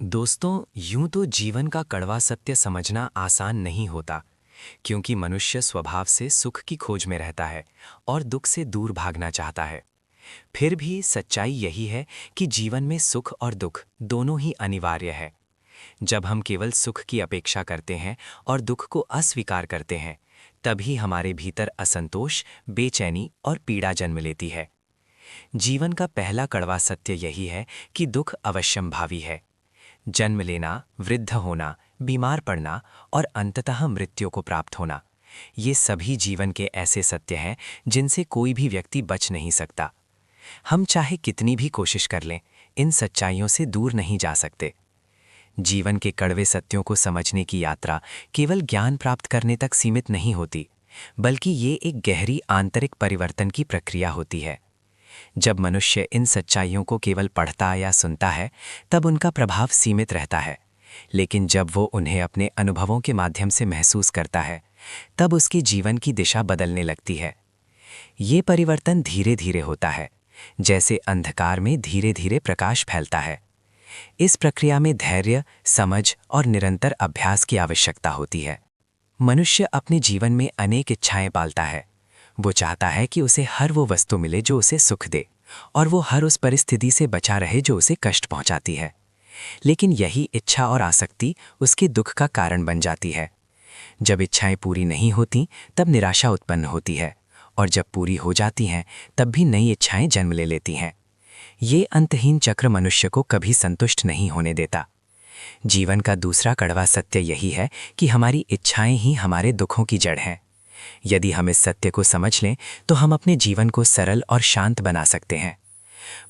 दोस्तों, यूं तो जीवन का कड़वा सत्य समझना आसान नहीं होता, क्योंकि मनुष्य स्वभाव से सुख की खोज में रहता है और दुख से दूर भागना चाहता है। फिर भी सच्चाई यही है कि जीवन में सुख और दुख दोनों ही अनिवार्य है। जब हम केवल सुख की अपेक्षा करते हैं और दुख को अस्वीकार करते हैं, तभी हमारे भीतर असंतोष, बेचैनी और पीड़ा जन्म लेती है। जीवन का पहला कड़वा सत्य यही है कि दुख अवश्यंभावी है। जन्म लेना, वृद्ध होना, बीमार पड़ना और अंततः मृत्यु को प्राप्त होना, ये सभी जीवन के ऐसे सत्य हैं जिनसे कोई भी व्यक्ति बच नहीं सकता। हम चाहे कितनी भी कोशिश कर लें, इन सच्चाइयों से दूर नहीं जा सकते। जीवन के कड़वे सत्यों को समझने की यात्रा केवल ज्ञान प्राप्त करने तक सीमित नहीं होती, बल्कि ये एक गहरी आंतरिक परिवर्तन की प्रक्रिया होती है। जब मनुष्य इन सच्चाइयों को केवल पढ़ता या सुनता है, तब उनका प्रभाव सीमित रहता है, लेकिन जब वो उन्हें अपने अनुभवों के माध्यम से महसूस करता है, तब उसके जीवन की दिशा बदलने लगती है। ये परिवर्तन धीरे धीरे होता है, जैसे अंधकार में धीरे धीरे प्रकाश फैलता है। इस प्रक्रिया में धैर्य, समझ और निरंतर अभ्यास की आवश्यकता होती है। मनुष्य अपने जीवन में अनेक इच्छाएं पालता है। वो चाहता है कि उसे हर वो वस्तु मिले जो उसे सुख दे, और वो हर उस परिस्थिति से बचा रहे जो उसे कष्ट पहुंचाती है। लेकिन यही इच्छा और आसक्ति उसके दुख का कारण बन जाती है। जब इच्छाएं पूरी नहीं होती, तब निराशा उत्पन्न होती है, और जब पूरी हो जाती हैं, तब भी नई इच्छाएं जन्म ले लेती हैं। ये अंतहीन चक्र मनुष्य को कभी संतुष्ट नहीं होने देता। जीवन का दूसरा कड़वा सत्य यही है कि हमारी इच्छाएं ही हमारे दुखों की जड़ हैं। यदि हम इस सत्य को समझ लें, तो हम अपने जीवन को सरल और शांत बना सकते हैं।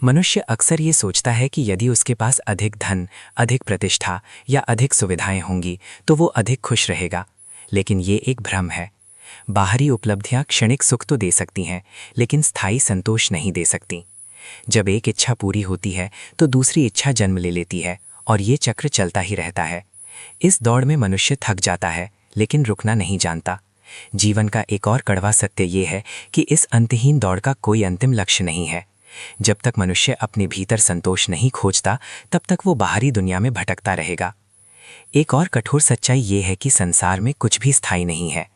मनुष्य अक्सर ये सोचता है कि यदि उसके पास अधिक धन, अधिक प्रतिष्ठा या अधिक सुविधाएं होंगी, तो वो अधिक खुश रहेगा। लेकिन ये एक भ्रम है। बाहरी उपलब्धियां क्षणिक सुख तो दे सकती हैं, लेकिन स्थायी संतोष नहीं दे सकती। जब एक इच्छा पूरी होती है, तो दूसरी इच्छा जन्म ले लेती है, और ये चक्र चलता ही रहता है। इस दौड़ में मनुष्य थक जाता है, लेकिन रुकना नहीं जानता। जीवन का एक और कड़वा सत्य ये है कि इस अंतहीन दौड़ का कोई अंतिम लक्ष्य नहीं है। जब तक मनुष्य अपने भीतर संतोष नहीं खोजता, तब तक वो बाहरी दुनिया में भटकता रहेगा। एक और कठोर सच्चाई ये है कि संसार में कुछ भी स्थायी नहीं है।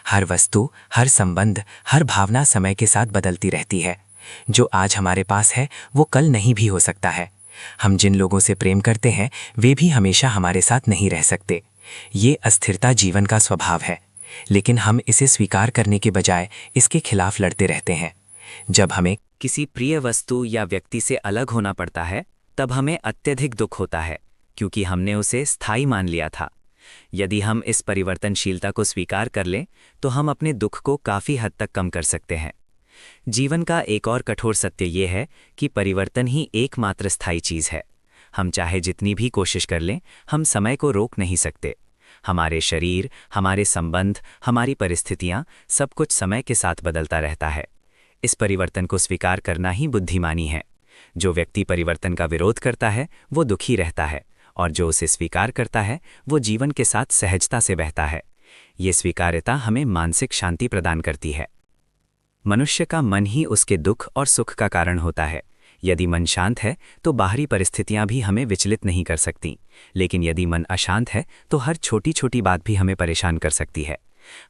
हर वस्तु, हर संबंध, हर भावना समय के साथ बदलती रहती है। जो आज हमारे पास है, वो कल नहीं भी हो सकता है। हम जिन लोगों से प्रेम करते हैं, वे भी हमेशा हमारे साथ नहीं रह सकते। ये अस्थिरता जीवन का स्वभाव है, लेकिन हम इसे स्वीकार करने के बजाय इसके खिलाफ लड़ते रहते हैं। जब हमें किसी प्रिय वस्तु या व्यक्ति से अलग होना पड़ता है, तब हमें अत्यधिक दुख होता है, क्योंकि हमने उसे स्थायी मान लिया था। यदि हम इस परिवर्तनशीलता को स्वीकार कर लें, तो हम अपने दुख को काफ़ी हद तक कम कर सकते हैं। जीवन का एक और कठोर सत्य ये है कि परिवर्तन ही एकमात्र स्थायी चीज़ है। हम चाहे जितनी भी कोशिश कर लें, हम समय को रोक नहीं सकते। हमारे शरीर, हमारे संबंध, हमारी परिस्थितियाँ, सब कुछ समय के साथ बदलता रहता है। इस परिवर्तन को स्वीकार करना ही बुद्धिमानी है। जो व्यक्ति परिवर्तन का विरोध करता है, वो दुखी रहता है, और जो उसे स्वीकार करता है, वो जीवन के साथ सहजता से बहता है। ये स्वीकार्यता हमें मानसिक शांति प्रदान करती है। मनुष्य का मन ही उसके दुख और सुख का कारण होता है। यदि मन शांत है, तो बाहरी परिस्थितियां भी हमें विचलित नहीं कर सकती, लेकिन यदि मन अशांत है, तो हर छोटी छोटी बात भी हमें परेशान कर सकती है।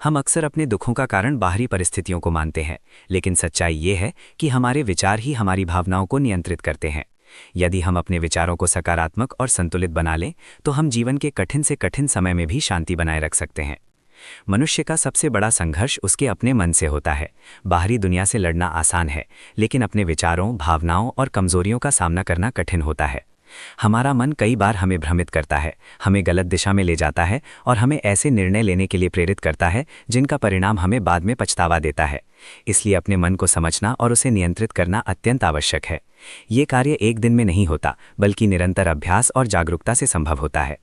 हम अक्सर अपने दुखों का कारण बाहरी परिस्थितियों को मानते हैं, लेकिन सच्चाई ये है कि हमारे विचार ही हमारी भावनाओं को नियंत्रित करते हैं। यदि हम अपने विचारों को सकारात्मक और संतुलित बना लें, तो हम जीवन के कठिन से कठिन समय में भी शांति बनाए रख सकते हैं। मनुष्य का सबसे बड़ा संघर्ष उसके अपने मन से होता है। बाहरी दुनिया से लड़ना आसान है, लेकिन अपने विचारों, भावनाओं और कमजोरियों का सामना करना कठिन होता है। हमारा मन कई बार हमें भ्रमित करता है, हमें गलत दिशा में ले जाता है, और हमें ऐसे निर्णय लेने के लिए प्रेरित करता है जिनका परिणाम हमें बाद में पछतावा देता है। इसलिए अपने मन को समझना और उसे नियंत्रित करना अत्यंत आवश्यक है। ये कार्य एक दिन में नहीं होता, बल्कि निरंतर अभ्यास और जागरूकता से संभव होता है।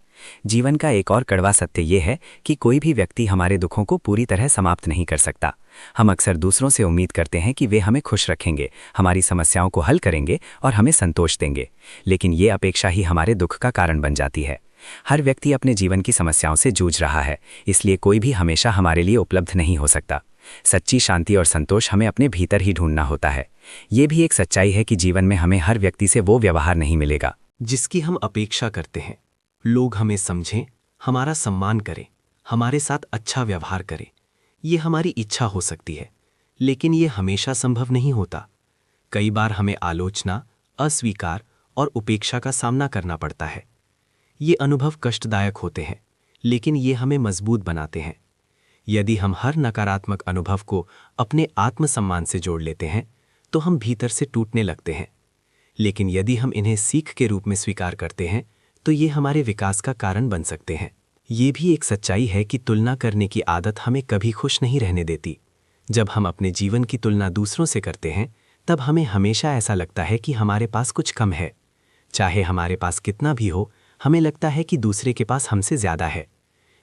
जीवन का एक और कड़वा सत्य ये है कि कोई भी व्यक्ति हमारे दुखों को पूरी तरह समाप्त नहीं कर सकता। हम अक्सर दूसरों से उम्मीद करते हैं कि वे हमें खुश रखेंगे, हमारी समस्याओं को हल करेंगे और हमें संतोष देंगे, लेकिन ये अपेक्षा ही हमारे दुख का कारण बन जाती है। हर व्यक्ति अपने जीवन की समस्याओं से जूझ रहा है, इसलिए कोई भी हमेशा हमारे लिए उपलब्ध नहीं हो सकता। सच्ची शांति और संतोष हमें अपने भीतर ही ढूंढना होता है। ये भी एक सच्चाई है कि जीवन में हमें हर व्यक्ति से वो व्यवहार नहीं मिलेगा जिसकी हम अपेक्षा करते हैं। लोग हमें समझें, हमारा सम्मान करें, हमारे साथ अच्छा व्यवहार करें। ये हमारी इच्छा हो सकती है, लेकिन ये हमेशा संभव नहीं होता। कई बार हमें आलोचना, अस्वीकार और उपेक्षा का सामना करना पड़ता है। ये अनुभव कष्टदायक होते हैं, लेकिन ये हमें मजबूत बनाते हैं। यदि हम हर नकारात्मक अनुभव को अपने आत्मसम्मान से जोड़ लेते हैं, तो हम भीतर से टूटने लगते हैं। लेकिन यदि हम इन्हें सीख के रूप में स्वीकार करते हैं, तो ये हमारे विकास का कारण बन सकते हैं। ये भी एक सच्चाई है कि तुलना करने की आदत हमें कभी खुश नहीं रहने देती। जब हम अपने जीवन की तुलना दूसरों से करते हैं, तब हमें हमेशा ऐसा लगता है कि हमारे पास कुछ कम है। चाहे हमारे पास कितना भी हो, हमें लगता है कि दूसरे के पास हमसे ज़्यादा है।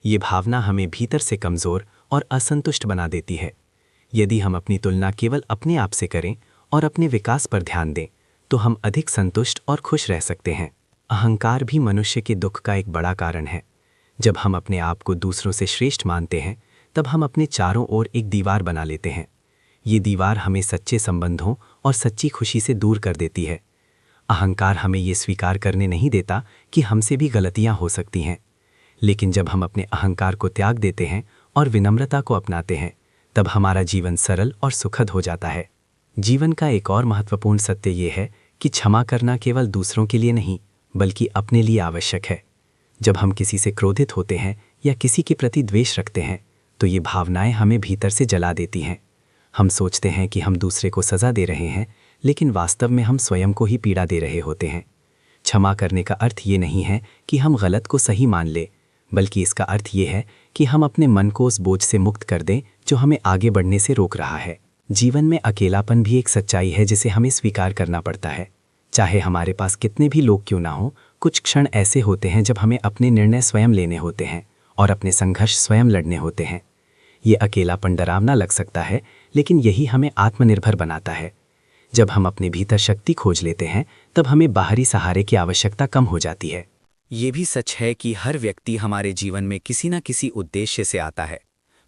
ये भावना हमें भीतर से कमज़ोर और असंतुष्ट बना देती है। यदि हम अपनी तुलना केवल अपने आप से करें और अपने विकास पर ध्यान दें, तो हम अधिक संतुष्ट और खुश रह सकते हैं। अहंकार भी मनुष्य के दुख का एक बड़ा कारण है। जब हम अपने आप को दूसरों से श्रेष्ठ मानते हैं, तब हम अपने चारों ओर एक दीवार बना लेते हैं। ये दीवार हमें सच्चे संबंधों और सच्ची खुशी से दूर कर देती है। अहंकार हमें ये स्वीकार करने नहीं देता कि हमसे भी गलतियां हो सकती हैं। लेकिन जब हम अपने अहंकार को त्याग देते हैं और विनम्रता को अपनाते हैं, तब हमारा जीवन सरल और सुखद हो जाता है। जीवन का एक और महत्वपूर्ण सत्य ये है कि क्षमा करना केवल दूसरों के लिए नहीं, बल्कि अपने लिए आवश्यक है। जब हम किसी से क्रोधित होते हैं या किसी के प्रति द्वेष रखते हैं, तो ये भावनाएं हमें भीतर से जला देती हैं। हम सोचते हैं कि हम दूसरे को सज़ा दे रहे हैं, लेकिन वास्तव में हम स्वयं को ही पीड़ा दे रहे होते हैं। क्षमा करने का अर्थ ये नहीं है कि हम गलत को सही मान लें, बल्कि इसका अर्थ ये है कि हम अपने मन को उस बोझ से मुक्त कर दें जो हमें आगे बढ़ने से रोक रहा है। जीवन में अकेलापन भी एक सच्चाई है जिसे हमें स्वीकार करना पड़ता है। चाहे हमारे पास कितने भी लोग क्यों ना हो, कुछ क्षण ऐसे होते हैं जब हमें अपने निर्णय स्वयं लेने होते हैं और अपने संघर्ष स्वयं लड़ने होते हैं। ये अकेलापन डरावना लग सकता है, लेकिन यही हमें आत्मनिर्भर बनाता है। जब हम अपने भीतर शक्ति खोज लेते हैं, तब हमें बाहरी सहारे की आवश्यकता कम हो जाती है। ये भी सच है कि हर व्यक्ति हमारे जीवन में किसी न किसी उद्देश्य से आता है।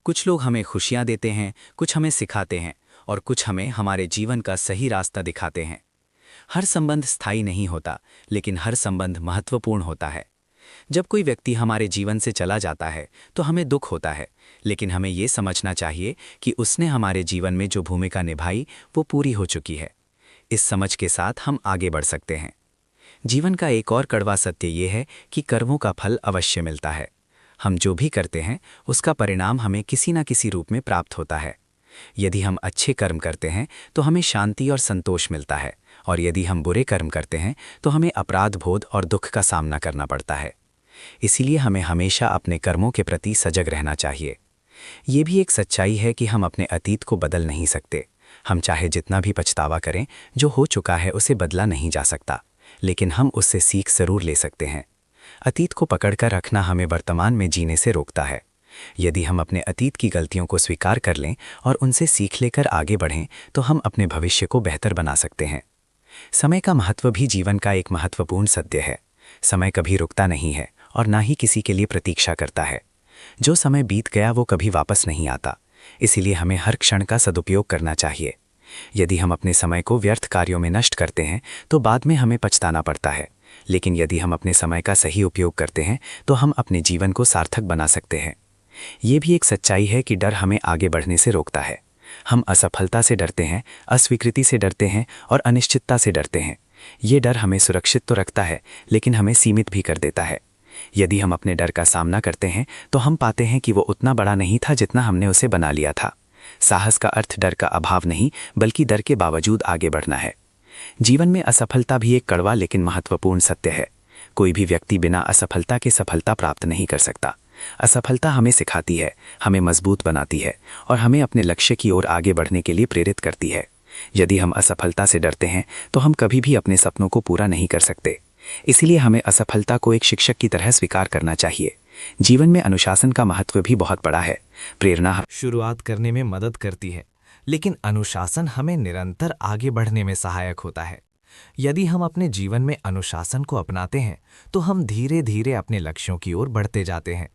कुछ लोग हमें खुशियाँ देते हैं, कुछ हमें सिखाते हैं और कुछ हमें हमारे जीवन का सही रास्ता दिखाते हैं। हर संबंध स्थायी नहीं होता, लेकिन हर संबंध महत्वपूर्ण होता है। जब कोई व्यक्ति हमारे जीवन से चला जाता है तो हमें दुख होता है, लेकिन हमें ये समझना चाहिए कि उसने हमारे जीवन में जो भूमिका निभाई वो पूरी हो चुकी है। इस समझ के साथ हम आगे बढ़ सकते हैं। जीवन का एक और कड़वा सत्य ये है कि कर्मों का फल अवश्य मिलता है। हम जो भी करते हैं उसका परिणाम हमें किसी न किसी रूप में प्राप्त होता है। यदि हम अच्छे कर्म करते हैं तो हमें शांति और संतोष मिलता है, और यदि हम बुरे कर्म करते हैं तो हमें अपराध बोध और दुख का सामना करना पड़ता है। इसीलिए हमें हमेशा अपने कर्मों के प्रति सजग रहना चाहिए। ये भी एक सच्चाई है कि हम अपने अतीत को बदल नहीं सकते। हम चाहे जितना भी पछतावा करें, जो हो चुका है उसे बदला नहीं जा सकता, लेकिन हम उससे सीख जरूर ले सकते हैं। अतीत को पकड़कर रखना हमें वर्तमान में जीने से रोकता है। यदि हम अपने अतीत की गलतियों को स्वीकार कर लें और उनसे सीख लेकर आगे बढ़ें, तो हम अपने भविष्य को बेहतर बना सकते हैं। समय का महत्व भी जीवन का एक महत्वपूर्ण सत्य है। समय कभी रुकता नहीं है और ना ही किसी के लिए प्रतीक्षा करता है। जो समय बीत गया वो कभी वापस नहीं आता, इसीलिए हमें हर क्षण का सदुपयोग करना चाहिए। यदि हम अपने समय को व्यर्थ कार्यों में नष्ट करते हैं तो बाद में हमें पछताना पड़ता है, लेकिन यदि हम अपने समय का सही उपयोग करते हैं तो हम अपने जीवन को सार्थक बना सकते हैं। ये भी एक सच्चाई है कि डर हमें आगे बढ़ने से रोकता है। हम असफलता से डरते हैं, अस्वीकृति से डरते हैं और अनिश्चितता से डरते हैं। ये डर हमें सुरक्षित तो रखता है, लेकिन हमें सीमित भी कर देता है। यदि हम अपने डर का सामना करते हैं तो हम पाते हैं कि वो उतना बड़ा नहीं था जितना हमने उसे बना लिया था। साहस का अर्थ डर का अभाव नहीं, बल्कि डर के बावजूद आगे बढ़ना है। जीवन में असफलता भी एक कड़वा लेकिन महत्वपूर्ण सत्य है। कोई भी व्यक्ति बिना असफलता के सफलता प्राप्त नहीं कर सकता। असफलता हमें सिखाती है, हमें मजबूत बनाती है और हमें अपने लक्ष्य की ओर आगे बढ़ने के लिए प्रेरित करती है। यदि हम असफलता से डरते हैं तो हम कभी भी अपने सपनों को पूरा नहीं कर सकते। इसीलिए हमें असफलता को एक शिक्षक की तरह स्वीकार करना चाहिए। जीवन में अनुशासन का महत्व भी बहुत बड़ा है। प्रेरणा शुरुआत करने में मदद करती है, लेकिन अनुशासन हमें निरंतर आगे बढ़ने में सहायक होता है। यदि हम अपने जीवन में अनुशासन को अपनाते हैं तो हम धीरे धीरे अपने लक्ष्यों की ओर बढ़ते जाते हैं।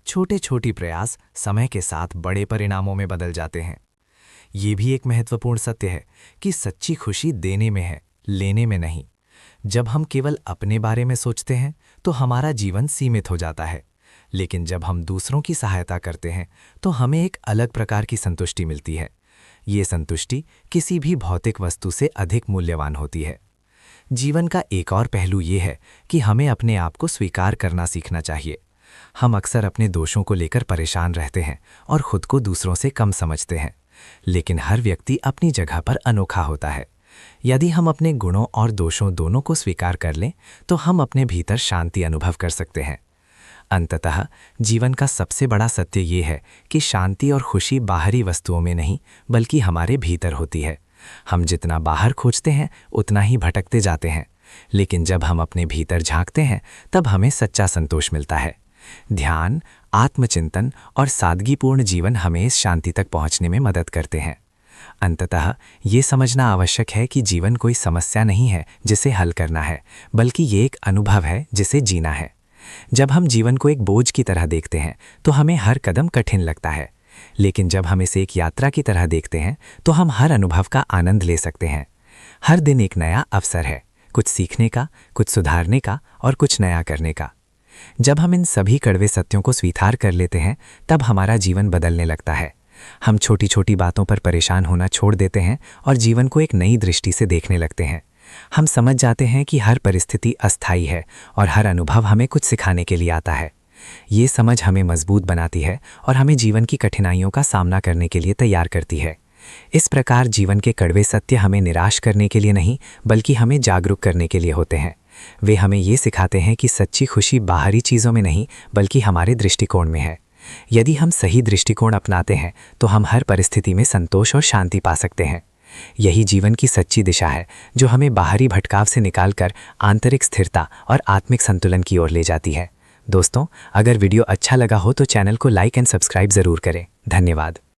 छोटे छोटे प्रयास समय के साथ बड़े परिणामों में बदल जाते हैं। ये भी एक महत्वपूर्ण सत्य है कि सच्ची खुशी देने में है, लेने में नहीं। जब हम केवल अपने बारे में सोचते हैं तो हमारा जीवन सीमित हो जाता है। लेकिन जब हम दूसरों की सहायता करते हैं तो हमें एक अलग प्रकार की संतुष्टि मिलती है। ये संतुष्टि किसी भी भौतिक वस्तु से अधिक मूल्यवान होती है। जीवन का एक और पहलू ये है कि हमें अपने आप को स्वीकार करना सीखना चाहिए। हम अक्सर अपने दोषों को लेकर परेशान रहते हैं और खुद को दूसरों से कम समझते हैं, लेकिन हर व्यक्ति अपनी जगह पर अनोखा होता है। यदि हम अपने गुणों और दोषों दोनों को स्वीकार कर लें तो हम अपने भीतर शांति अनुभव कर सकते हैं। अंततः जीवन का सबसे बड़ा सत्य ये है कि शांति और खुशी बाहरी वस्तुओं में नहीं बल्कि हमारे भीतर होती है। हम जितना बाहर खोजते हैं उतना ही भटकते जाते हैं, लेकिन जब हम अपने भीतर झांकते हैं तब हमें सच्चा संतोष मिलता है। ध्यान, आत्मचिंतन और सादगीपूर्ण जीवन हमें इस शांति तक पहुंचने में मदद करते हैं। अंततः ये समझना आवश्यक है कि जीवन कोई समस्या नहीं है जिसे हल करना है, बल्कि ये एक अनुभव है जिसे जीना है। जब हम जीवन को एक बोझ की तरह देखते हैं तो हमें हर कदम कठिन लगता है, लेकिन जब हम इसे एक यात्रा की तरह देखते हैं तो हम हर अनुभव का आनंद ले सकते हैं। हर दिन एक नया अवसर है, कुछ सीखने का, कुछ सुधारने का और कुछ नया करने का। जब हम इन सभी कड़वे सत्यों को स्वीकार कर लेते हैं तब हमारा जीवन बदलने लगता है। हम छोटी छोटी बातों पर परेशान होना छोड़ देते हैं और जीवन को एक नई दृष्टि से देखने लगते हैं। हम समझ जाते हैं कि हर परिस्थिति अस्थायी है और हर अनुभव हमें कुछ सिखाने के लिए आता है। ये समझ हमें मजबूत बनाती है और हमें जीवन की कठिनाइयों का सामना करने के लिए तैयार करती है। इस प्रकार जीवन के कड़वे सत्य हमें निराश करने के लिए नहीं बल्कि हमें जागरूक करने के लिए होते हैं। वे हमें ये सिखाते हैं कि सच्ची खुशी बाहरी चीज़ों में नहीं बल्कि हमारे दृष्टिकोण में है। यदि हम सही दृष्टिकोण अपनाते हैं तो हम हर परिस्थिति में संतोष और शांति पा सकते हैं। यही जीवन की सच्ची दिशा है जो हमें बाहरी भटकाव से निकालकर आंतरिक स्थिरता और आत्मिक संतुलन की ओर ले जाती है। दोस्तों, अगर वीडियो अच्छा लगा हो तो चैनल को लाइक एंड सब्सक्राइब ज़रूर करें। धन्यवाद।